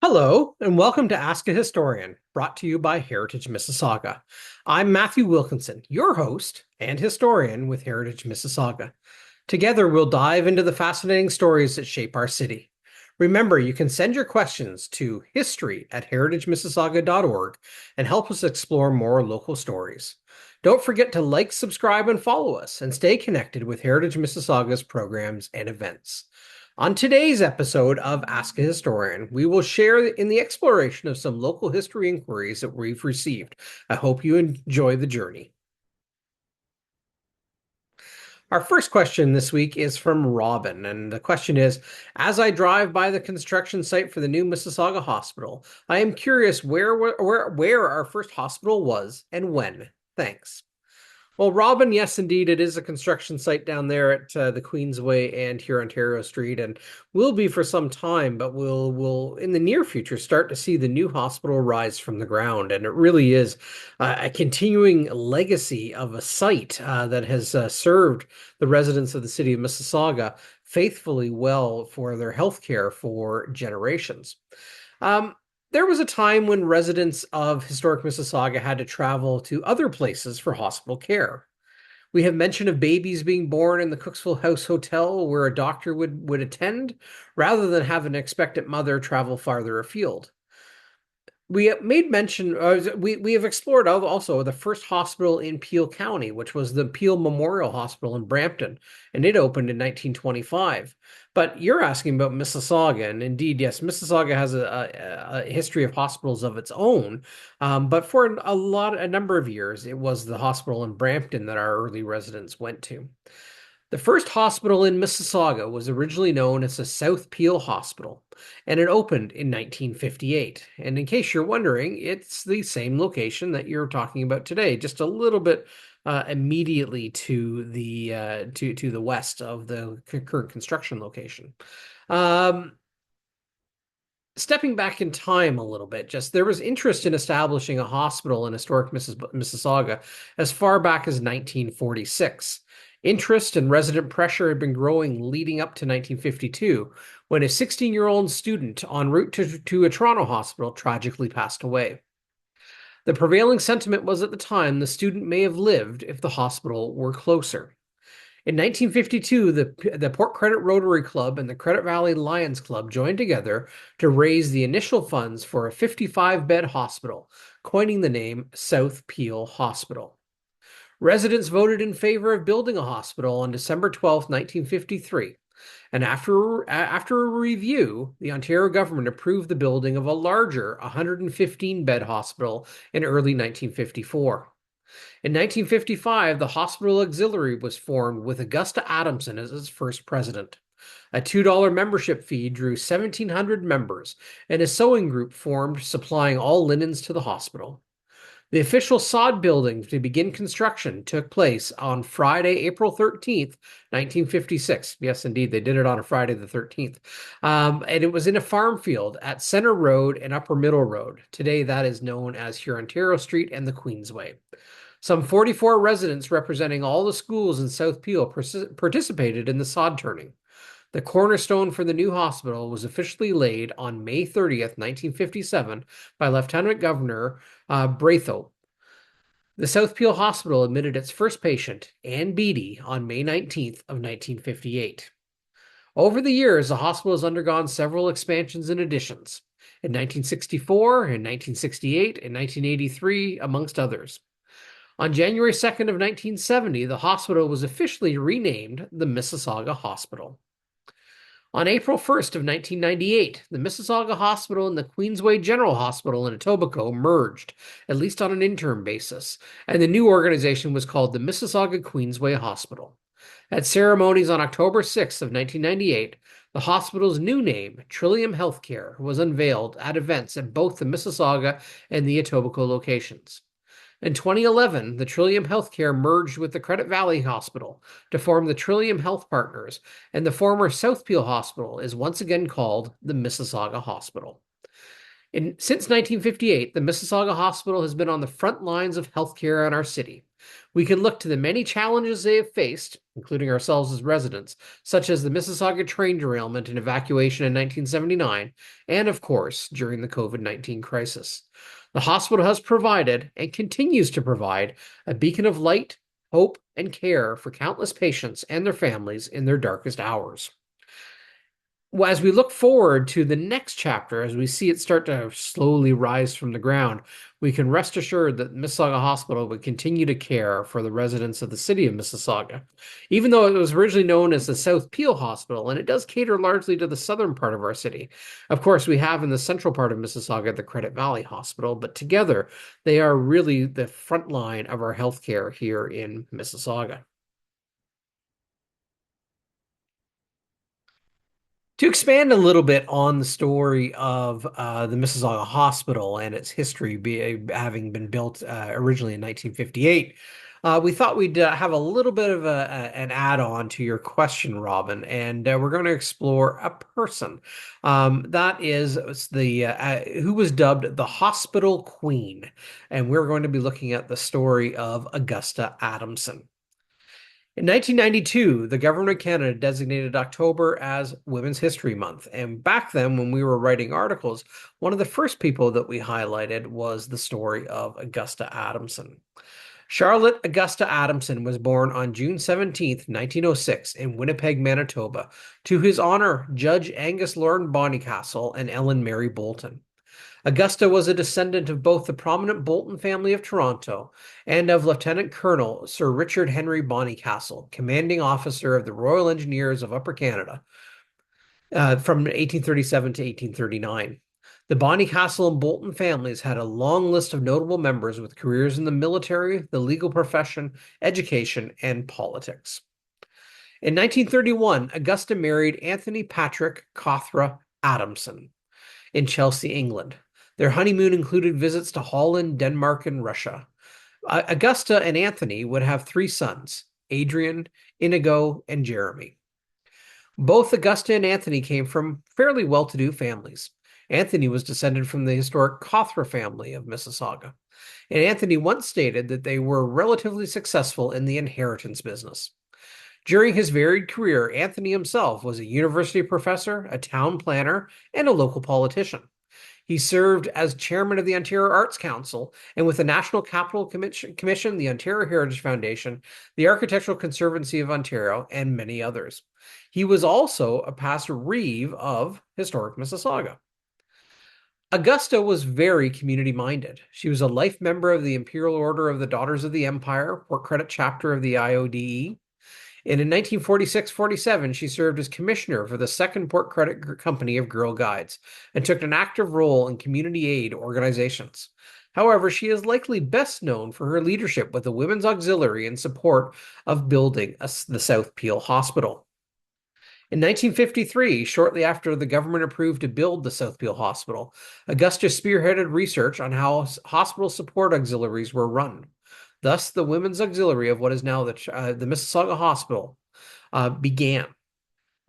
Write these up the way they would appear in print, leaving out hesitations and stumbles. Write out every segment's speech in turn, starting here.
Hello, and welcome to Ask a Historian, brought to you by Heritage Mississauga. I'm Matthew Wilkinson, your host and historian with Heritage Mississauga. Together, we'll dive into the fascinating stories that shape our city. Remember, you can send your questions to history@heritagemississauga.org and help us explore more local stories. Don't forget to like, subscribe, and follow us, and stay connected with Heritage Mississauga's programs and events. On today's episode of Ask a Historian, we will share in the exploration of some local history inquiries that we've received. I hope you enjoy the journey. Our first question this week is from Robin, and the question is, as I drive by the construction site for the new Mississauga Hospital, I am curious where our first hospital was and when. Thanks. Well, Robin, yes, indeed, it is a construction site down there at the Queensway and here Ontario Street, and will be for some time. But we'll in the near future start to see the new hospital rise from the ground, and it really is a continuing legacy of a site that has served the residents of the city of Mississauga faithfully well for their health care for generations. There was a time when residents of historic Mississauga had to travel to other places for hospital care. We have mention of babies being born in the Cooksville House Hotel where a doctor would attend rather than have an expectant mother travel farther afield. We made mention, we have explored also the first hospital in Peel County, which was the Peel Memorial Hospital in Brampton, and it opened in 1925. But you're asking about Mississauga, and indeed, yes, Mississauga has a history of hospitals of its own. But for a number of years, it was the hospital in Brampton that our early residents went to. The first hospital in Mississauga was originally known as the South Peel Hospital, and it opened in 1958. And in case you're wondering, it's the same location that you're talking about today, just a little bit immediately to the west of the current construction location. Stepping back in time a little bit, just there was interest in establishing a hospital in historic Mississauga as far back as 1946. Interest and resident pressure had been growing leading up to 1952, when a 16-year-old student en route to a Toronto hospital tragically passed away. The prevailing sentiment was at the time the student may have lived if the hospital were closer. In 1952, the Port Credit Rotary Club and the Credit Valley Lions Club joined together to raise the initial funds for a 55-bed hospital, coining the name South Peel Hospital. Residents voted in favor of building a hospital on December 12, 1953, and after a review, the Ontario government approved the building of a larger 115-bed hospital in early 1954. In 1955, the hospital auxiliary was formed with Augusta Adamson as its first president. A $2 membership fee drew 1,700 members, and a sewing group formed supplying all linens to the hospital. The official sod building to begin construction took place on Friday, April 13th, 1956. Yes, indeed, they did it on a Friday the 13th. And it was in a farm field at Center Road and Upper Middle Road. Today, that is known as Hurontario Street and the Queensway. Some 44 residents representing all the schools in South Peel participated in the sod turning. The cornerstone for the new hospital was officially laid on May 30th, 1957 by Lieutenant Governor Braithwaite. The South Peel Hospital admitted its first patient, Ann Beattie, on May 19th of 1958. Over the years, the hospital has undergone several expansions and additions. In 1964, in 1968, and 1983, amongst others. On January 2nd of 1970, the hospital was officially renamed the Mississauga Hospital. On April 1st of 1998, the Mississauga Hospital and the Queensway General Hospital in Etobicoke merged, at least on an interim basis, and the new organization was called the Mississauga Queensway Hospital. At ceremonies on October 6th of 1998, the hospital's new name, Trillium Healthcare, was unveiled at events at both the Mississauga and the Etobicoke locations. In 2011, the Trillium Healthcare merged with the Credit Valley Hospital to form the Trillium Health Partners, and the former South Peel Hospital is once again called the Mississauga Hospital. Since 1958, the Mississauga Hospital has been on the front lines of healthcare in our city. We can look to the many challenges they have faced, including ourselves as residents, such as the Mississauga train derailment and evacuation in 1979, and of course, during the COVID-19 crisis. The hospital has provided and continues to provide a beacon of light, hope, and care for countless patients and their families in their darkest hours. Well, as we look forward to the next chapter, as we see it start to slowly rise from the ground, we can rest assured that Mississauga Hospital would continue to care for the residents of the city of Mississauga. Even though it was originally known as the South Peel Hospital, and it does cater largely to the southern part of our city. Of course, we have in the central part of Mississauga the Credit Valley Hospital, but together they are really the front line of our healthcare here in Mississauga. To expand a little bit on the story of the Mississauga Hospital and its history having been built originally in 1958, we thought we'd have a little bit of an add-on to your question, Robin, and we're going to explore a person. That is the who was dubbed the Hospital Queen, and we're going to be looking at the story of Augusta Adamson. In 1992, the government of Canada designated October as Women's History Month. And back then, when we were writing articles, one of the first people that we highlighted was the story of Augusta Adamson. Charlotte Augusta Adamson was born on June 17th, 1906, in Winnipeg, Manitoba, to his honor, Judge Angus Lorne Bonnycastle and Ellen Mary Bolton. Augusta was a descendant of both the prominent Bolton family of Toronto and of Lieutenant Colonel Sir Richard Henry Bonnycastle, commanding officer of the Royal Engineers of Upper Canada, from 1837 to 1839. The Bonnycastle and Bolton families had a long list of notable members with careers in the military, the legal profession, education, and politics. In 1931, Augusta married Anthony Patrick Cothra Adamson in Chelsea, England. Their honeymoon included visits to Holland, Denmark, and Russia. Augusta and Anthony would have 3 sons, Adrian, Inigo, and Jeremy. Both Augusta and Anthony came from fairly well-to-do families. Anthony was descended from the historic Cothra family of Mississauga, and Anthony once stated that they were relatively successful in the inheritance business. During his varied career, Anthony himself was a university professor, a town planner, and a local politician. He served as chairman of the Ontario Arts Council and with the National Capital Commission, the Ontario Heritage Foundation, the Architectural Conservancy of Ontario, and many others. He was also a past reeve of historic Mississauga. Augusta was very community-minded. She was a life member of the Imperial Order of the Daughters of the Empire, Port Credit chapter of the IODE. And in 1946-47, she served as commissioner for the Second Port Credit Company of Girl Guides and took an active role in community aid organizations. However, she is likely best known for her leadership with the Women's Auxiliary in support of building the South Peel Hospital. In 1953, shortly after the government approved to build the South Peel Hospital, Augusta spearheaded research on how hospital support auxiliaries were run. Thus, the Women's Auxiliary of what is now the Mississauga Hospital began.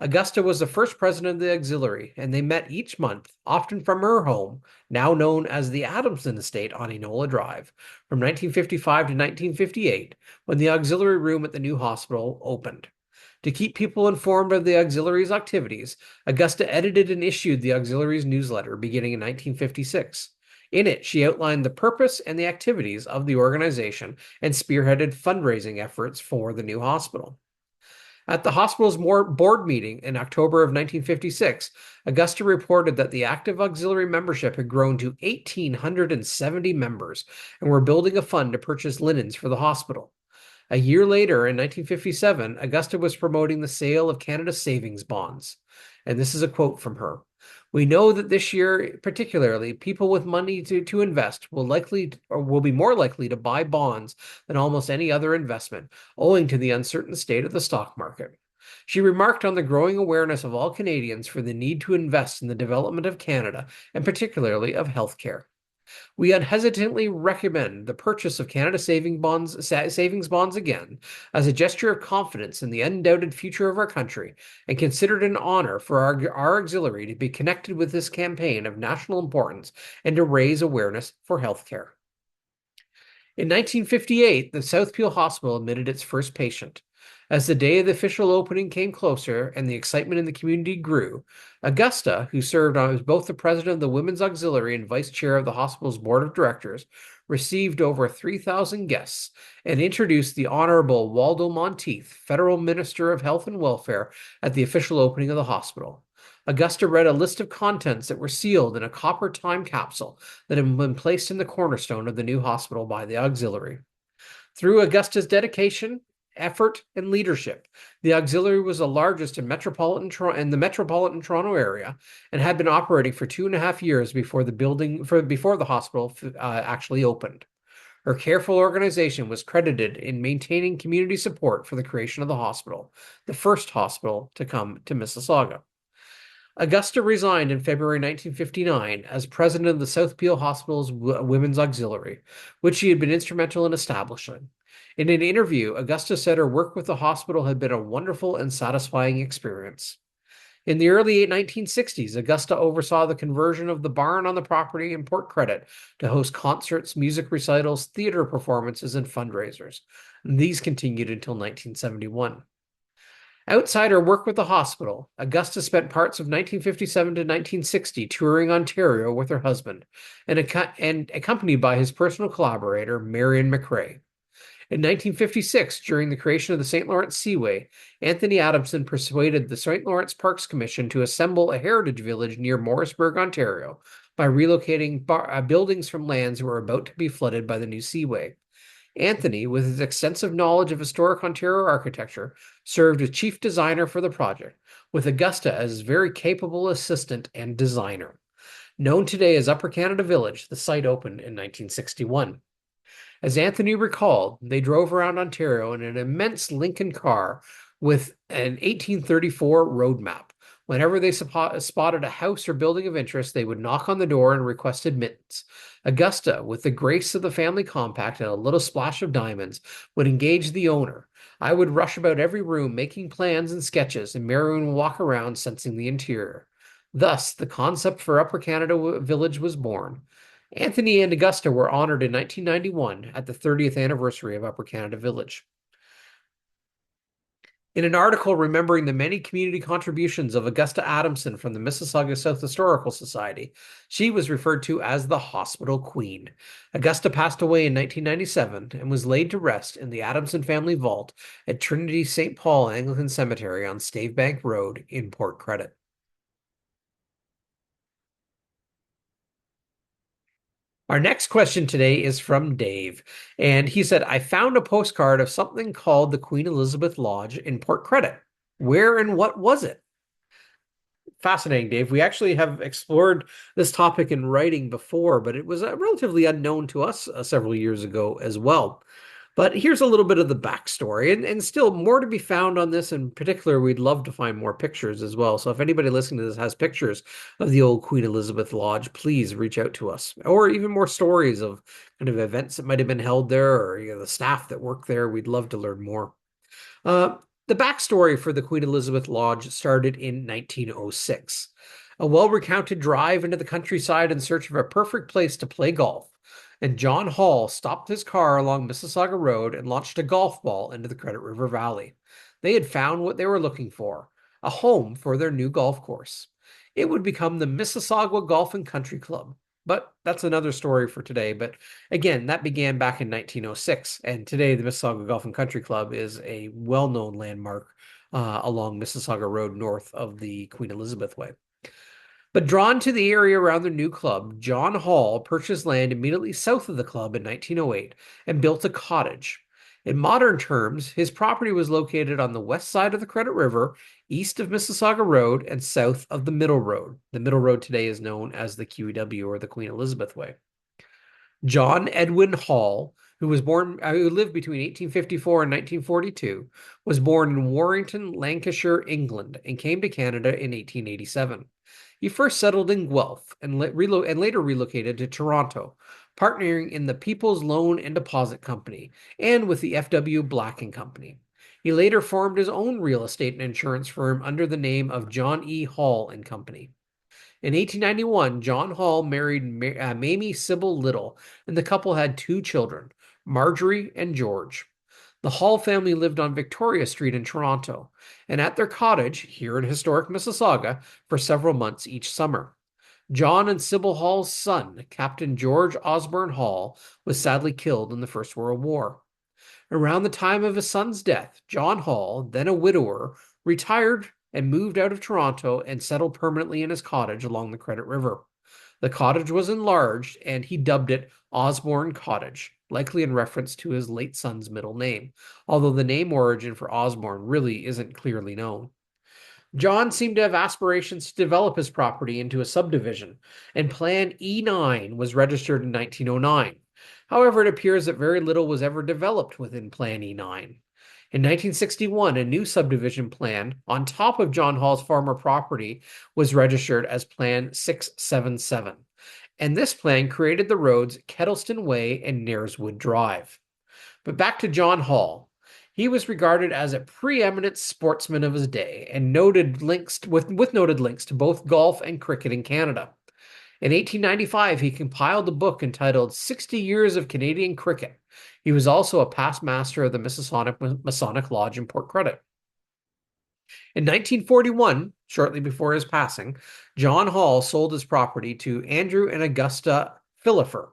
Augusta was the first president of the auxiliary, and they met each month, often from her home, now known as the Adamson Estate on Enola Drive, from 1955 to 1958, when the auxiliary room at the new hospital opened. To keep people informed of the auxiliary's activities, Augusta edited and issued the auxiliary's newsletter beginning in 1956. In it, she outlined the purpose and the activities of the organization and spearheaded fundraising efforts for the new hospital. At the hospital's board meeting in October of 1956, Augusta reported that the active auxiliary membership had grown to 1,870 members and were building a fund to purchase linens for the hospital. A year later, in 1957, Augusta was promoting the sale of Canada's savings bonds. And this is a quote from her. "We know that this year, particularly, people with money to invest will be more likely to buy bonds than almost any other investment, owing to the uncertain state of the stock market." She remarked on the growing awareness of all Canadians for the need to invest in the development of Canada, and particularly of healthcare. "We unhesitatingly recommend the purchase of Canada savings bonds again as a gesture of confidence in the undoubted future of our country, and consider it an honor for our auxiliary to be connected with this campaign of national importance and to raise awareness for healthcare." In 1958, the South Peel Hospital admitted its first patient. As the day of the official opening came closer and the excitement in the community grew, Augusta, who served as both the president of the Women's Auxiliary and vice chair of the hospital's board of directors, received over 3,000 guests and introduced the Honorable Waldo Monteith, Federal Minister of Health and Welfare, at the official opening of the hospital. Augusta read a list of contents that were sealed in a copper time capsule that had been placed in the cornerstone of the new hospital by the auxiliary. Through Augusta's dedication, effort, and leadership, the auxiliary was the largest in the metropolitan Toronto area and had been operating for 2.5 years before the hospital actually opened. Her careful organization was credited in maintaining community support for the creation of the hospital, the first hospital to come to Mississauga. Augusta resigned in February 1959 as president of the South Peel Hospital's Women's Auxiliary, which she had been instrumental in establishing. In an interview, Augusta said her work with the hospital had been a wonderful and satisfying experience. In the early 1960s, Augusta oversaw the conversion of the barn on the property in Port Credit to host concerts, music recitals, theater performances, and fundraisers. These continued until 1971. Outside her work with the hospital, Augusta spent parts of 1957 to 1960 touring Ontario with her husband and accompanied by his personal collaborator, Marion McRae. In 1956, during the creation of the St. Lawrence Seaway, Anthony Adamson persuaded the St. Lawrence Parks Commission to assemble a heritage village near Morrisburg, Ontario, by relocating buildings from lands that were about to be flooded by the new seaway. Anthony, with his extensive knowledge of historic Ontario architecture, served as chief designer for the project, with Augusta as his very capable assistant and designer. Known today as Upper Canada Village, the site opened in 1961. As Anthony recalled, they drove around Ontario in an immense Lincoln car with an 1834 road map. Whenever they spotted a house or building of interest, they would knock on the door and request admittance. Augusta, with the grace of the family compact and a little splash of diamonds, would engage the owner. I would rush about every room making plans and sketches, and Marion would walk around sensing the interior. Thus, the concept for Upper Canada Village was born. Anthony and Augusta were honored in 1991 at the 30th anniversary of Upper Canada Village. In an article remembering the many community contributions of Augusta Adamson from the Mississauga South Historical Society, she was referred to as the Hospital Queen. Augusta passed away in 1997 and was laid to rest in the Adamson family vault at Trinity St. Paul Anglican Cemetery on Stavebank Road in Port Credit. Our next question today is from Dave, and he said, I found a postcard of something called the Queen Elizabeth Lodge in Port Credit. Where and what was it? Fascinating, Dave. We actually have explored this topic in writing before, but it was relatively unknown to us several years ago as well. But here's a little bit of the backstory, and still more to be found on this. In particular, we'd love to find more pictures as well. So if anybody listening to this has pictures of the old Queen Elizabeth Lodge, please reach out to us. Or even more stories of kind of events that might have been held there, or the staff that work there. We'd love to learn more. The backstory for the Queen Elizabeth Lodge started in 1906. A well-recounted drive into the countryside in search of a perfect place to play golf, and John Hall stopped his car along Mississauga Road and launched a golf ball into the Credit River Valley. They had found what they were looking for, a home for their new golf course. It would become the Mississauga Golf and Country Club. But that's another story for today. But again, that began back in 1906. And today, the Mississauga Golf and Country Club is a well-known landmark along Mississauga Road north of the Queen Elizabeth Way. But drawn to the area around the new club, John Hall purchased land immediately south of the club in 1908 and built a cottage. In modern terms, his property was located on the west side of the Credit River, east of Mississauga Road, and south of the Middle Road. The Middle Road today is known as the QEW, or the Queen Elizabeth Way. John Edwin Hall, who lived between 1854 and 1942, was born in Warrington, Lancashire, England, and came to Canada in 1887. He first settled in Guelph and later relocated to Toronto, partnering in the People's Loan and Deposit Company and with the F.W. Black and Company. He later formed his own real estate and insurance firm under the name of John E. Hall and Company. In 1891, John Hall married Mamie Sybil Little, and the couple had two children, Marjorie and George. The Hall family lived on Victoria Street in Toronto, and at their cottage, here in historic Mississauga, for several months each summer. John and Sybil Hall's son, Captain George Osborne Hall, was sadly killed in the First World War. Around the time of his son's death, John Hall, then a widower, retired and moved out of Toronto and settled permanently in his cottage along the Credit River. The cottage was enlarged and he dubbed it Osborne Cottage, likely in reference to his late son's middle name, although the name origin for Osborne really isn't clearly known. John seemed to have aspirations to develop his property into a subdivision, and Plan E9 was registered in 1909. However, it appears that very little was ever developed within Plan E9. In 1961, a new subdivision plan on top of John Hall's former property was registered as Plan 677, and this plan created the roads Kettleston Way and Nareswood Drive. But back to John Hall. He was regarded as a preeminent sportsman of his day and noted links with noted links to both golf and cricket in Canada. In 1895, he compiled a book entitled 60 Years of Canadian Cricket. He was also a past master of the Masonic Lodge in Port Credit. In 1941, shortly before his passing, John Hall sold his property to Andrew and Augusta Philipper.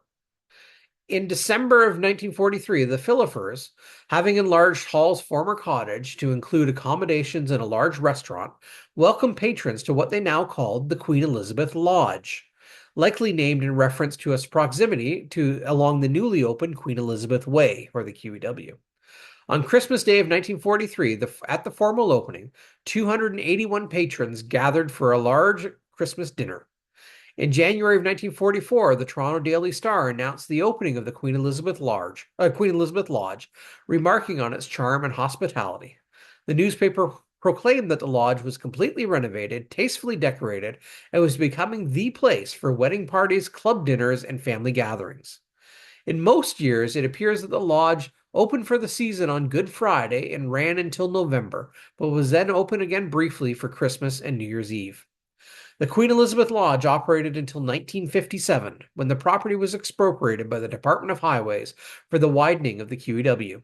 In December of 1943, the Philippers, having enlarged Hall's former cottage to include accommodations and a large restaurant, welcomed patrons to what they now called the Queen Elizabeth Lodge, likely named in reference to its proximity to along the newly opened Queen Elizabeth Way, or the QEW. On Christmas Day of 1943, at the formal opening, 281 patrons gathered for a large Christmas dinner. In January of 1944, the Toronto Daily Star announced the opening of the Queen Elizabeth Lodge, remarking on its charm and hospitality. The newspaper proclaimed that the lodge was completely renovated, tastefully decorated, and was becoming the place for wedding parties, club dinners, and family gatherings. In most years, it appears that the lodge opened for the season on Good Friday and ran until November, but was then open again briefly for Christmas and New Year's Eve. The Queen Elizabeth Lodge operated until 1957, when the property was expropriated by the Department of Highways for the widening of the QEW.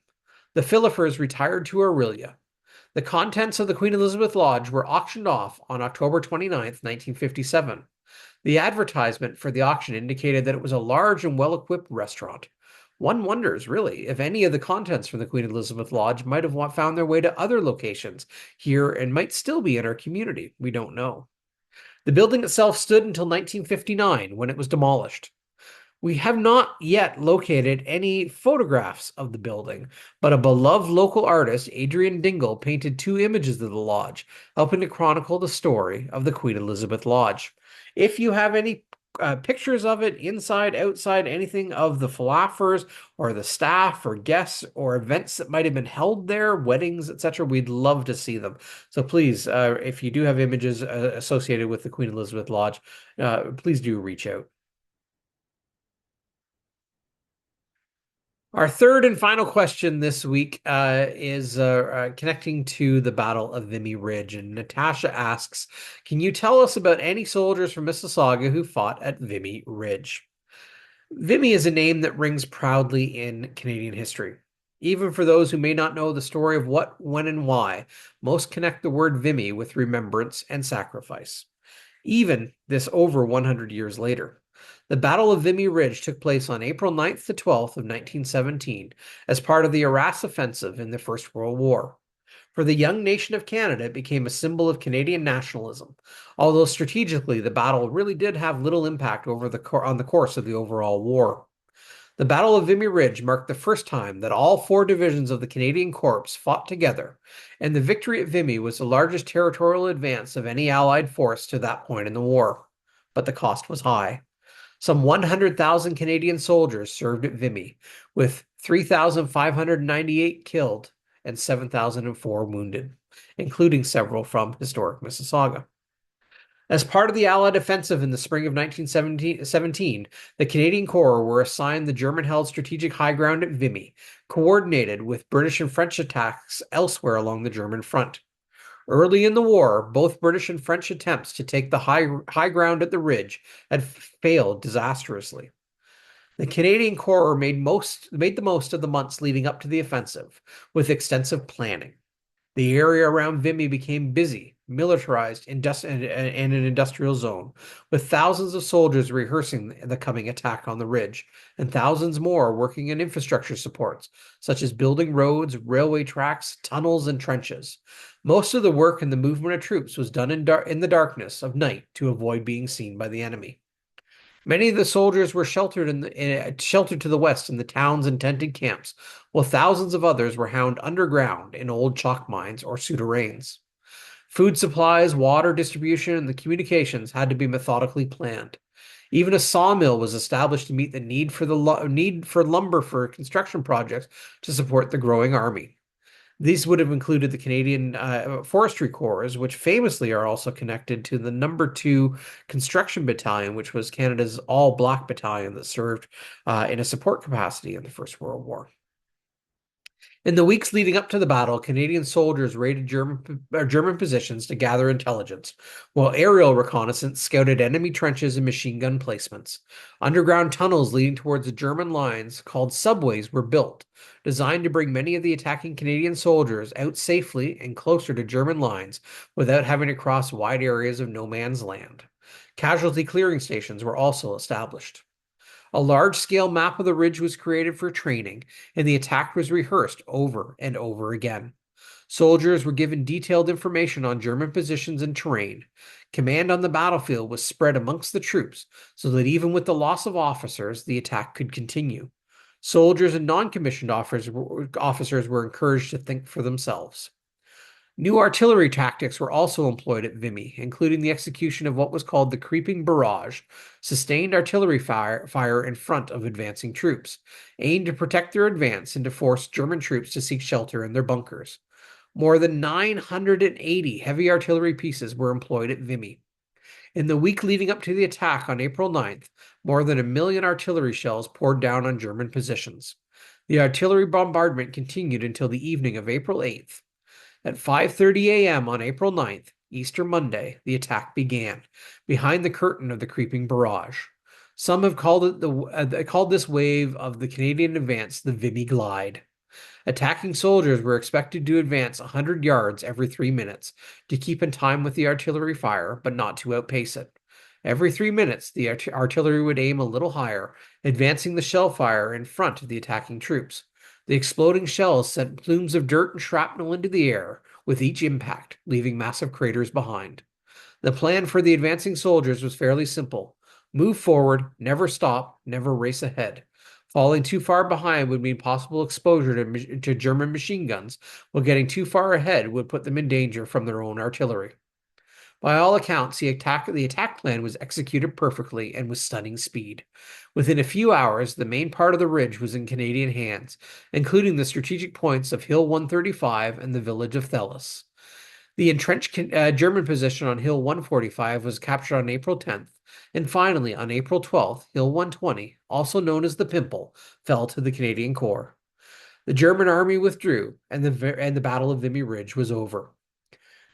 The Philippers retired to Aurelia. The contents of the Queen Elizabeth Lodge were auctioned off on October 29, 1957. The advertisement for the auction indicated that it was a large and well-equipped restaurant. One wonders, really, if any of the contents from the Queen Elizabeth Lodge might have found their way to other locations here and might still be in our community. We don't know. The building itself stood until 1959, when it was demolished. We have not yet located any photographs of the building, but a beloved local artist, Adrian Dingle, painted 2 images of the lodge, helping to chronicle the story of the Queen Elizabeth Lodge. If you have any pictures of it, inside, outside, anything of the philosophers or the staff or guests or events that might have been held there, weddings, etc., we'd love to see them. So please, if you do have images associated with the Queen Elizabeth Lodge, please do reach out. Our third and final question this week is connecting to the Battle of Vimy Ridge. And Natasha asks, can you tell us about any soldiers from Mississauga who fought at Vimy Ridge? Vimy is a name that rings proudly in Canadian history. Even for those who may not know the story of what, when, and why, most connect the word Vimy with remembrance and sacrifice. Even this over 100 years later. The Battle of Vimy Ridge took place on April 9th to 12th of 1917 as part of the Arras Offensive in the First World War. For the young nation of Canada, it became a symbol of Canadian nationalism, although strategically the battle really did have little impact on the course of the overall war. The Battle of Vimy Ridge marked the first time that all 4 divisions of the Canadian Corps fought together, and the victory at Vimy was the largest territorial advance of any Allied force to that point in the war. But the cost was high. Some 100,000 Canadian soldiers served at Vimy, with 3,598 killed and 7,004 wounded, including several from historic Mississauga. As part of the Allied offensive in the spring of 1917, the Canadian Corps were assigned the German-held strategic high ground at Vimy, coordinated with British and French attacks elsewhere along the German front. Early in the war, both British and French attempts to take the high ground at the ridge had failed disastrously. The Canadian Corps made the most of the months leading up to the offensive, with extensive planning. The area around Vimy became busy, militarized, and an industrial zone, with thousands of soldiers rehearsing the coming attack on the ridge, and thousands more working in infrastructure supports, such as building roads, railway tracks, tunnels, and trenches. Most of the work and the movement of troops was done in the darkness of night to avoid being seen by the enemy. Many of the soldiers were sheltered to the west in the towns and tented camps, while thousands of others were housed underground in old chalk mines or souterrains. Food supplies, water distribution, and the communications had to be methodically planned. Even a sawmill was established to meet the need for lumber for construction projects to support the growing army. These would have included the Canadian Forestry Corps, which famously are also connected to the Number 2 Construction Battalion, which was Canada's all-black battalion that served in a support capacity in the First World War. In the weeks leading up to the battle, Canadian soldiers raided German positions to gather intelligence, while aerial reconnaissance scouted enemy trenches and machine gun placements. Underground tunnels leading towards the German lines, called subways, were built, designed to bring many of the attacking Canadian soldiers out safely and closer to German lines without having to cross wide areas of no man's land. Casualty clearing stations were also established. A large-scale map of the ridge was created for training, and the attack was rehearsed over and over again. Soldiers were given detailed information on German positions and terrain. Command on the battlefield was spread amongst the troops so that even with the loss of officers, the attack could continue. Soldiers and non-commissioned officers were encouraged to think for themselves. New artillery tactics were also employed at Vimy, including the execution of what was called the creeping barrage, sustained artillery fire in front of advancing troops, aimed to protect their advance and to force German troops to seek shelter in their bunkers. More than 980 heavy artillery pieces were employed at Vimy. In the week leading up to the attack on April 9th, more than 1 million artillery shells poured down on German positions. The artillery bombardment continued until the evening of April 8th. At 5:30 a.m. on April 9th, Easter Monday, the attack began, behind the curtain of the creeping barrage. Some have called this wave of the Canadian advance the Vimy Glide. Attacking soldiers were expected to advance 100 yards every 3 minutes to keep in time with the artillery fire, but not to outpace it. Every 3 minutes, the artillery would aim a little higher, advancing the shell fire in front of the attacking troops. The exploding shells sent plumes of dirt and shrapnel into the air with each impact, leaving massive craters behind. The plan for the advancing soldiers was fairly simple. Move forward, never stop, never race ahead. Falling too far behind would mean possible exposure to German machine guns, while getting too far ahead would put them in danger from their own artillery. By all accounts, the attack plan was executed perfectly and with stunning speed. Within a few hours, the main part of the ridge was in Canadian hands, including the strategic points of Hill 135 and the village of Thelis. The entrenched German position on Hill 145 was captured on April 10th, and finally, on April 12th, Hill 120, also known as the Pimple, fell to the Canadian Corps. The German army withdrew, and the Battle of Vimy Ridge was over.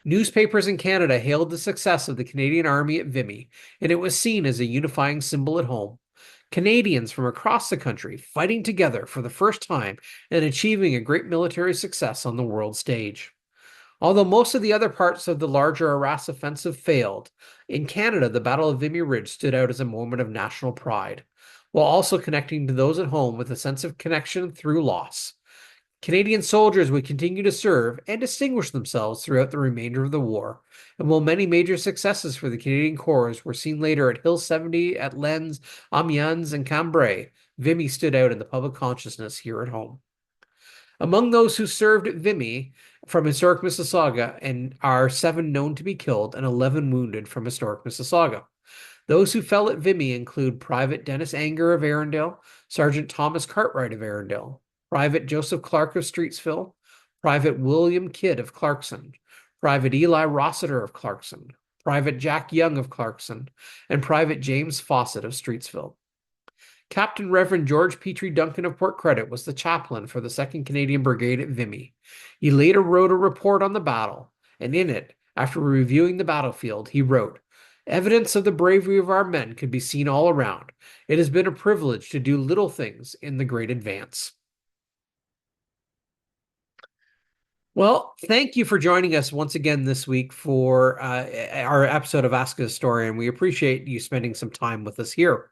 Newspapers in Canada hailed the success of the Canadian Army at Vimy, and it was seen as a unifying symbol at home. Canadians from across the country fighting together for the first time and achieving a great military success on the world stage. Although most of the other parts of the larger Arras offensive failed, in Canada the Battle of Vimy Ridge stood out as a moment of national pride, while also connecting to those at home with a sense of connection through loss. Canadian soldiers would continue to serve and distinguish themselves throughout the remainder of the war, and while many major successes for the Canadian Corps were seen later at Hill 70, at Lens, Amiens, and Cambrai, Vimy stood out in the public consciousness here at home. Among those who served at Vimy from historic Mississauga and are 7 known to be killed and 11 wounded from historic Mississauga. Those who fell at Vimy include Private Dennis Anger of Arundel, Sergeant Thomas Cartwright of Arundel, Private Joseph Clark of Streetsville, Private William Kidd of Clarkson, Private Eli Rossiter of Clarkson, Private Jack Young of Clarkson, and Private James Fawcett of Streetsville. Captain Reverend George Petrie Duncan of Port Credit was the chaplain for the 2nd Canadian Brigade at Vimy. He later wrote a report on the battle, and in it, after reviewing the battlefield, he wrote, Evidence of the bravery of our men could be seen all around. It has been a privilege to do little things in the great advance. Well, thank you for joining us once again this week for our episode of Ask a Historian. We appreciate you spending some time with us here.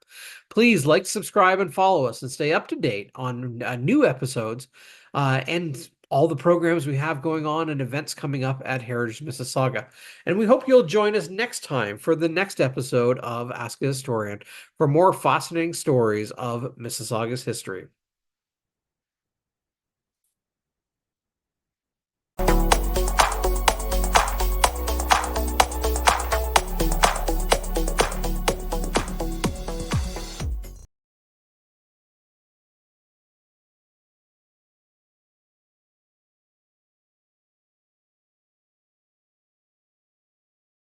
Please like, subscribe, and follow us and stay up to date on new episodes and all the programs we have going on and events coming up at Heritage Mississauga. And we hope you'll join us next time for the next episode of Ask a Historian for more fascinating stories of Mississauga's history.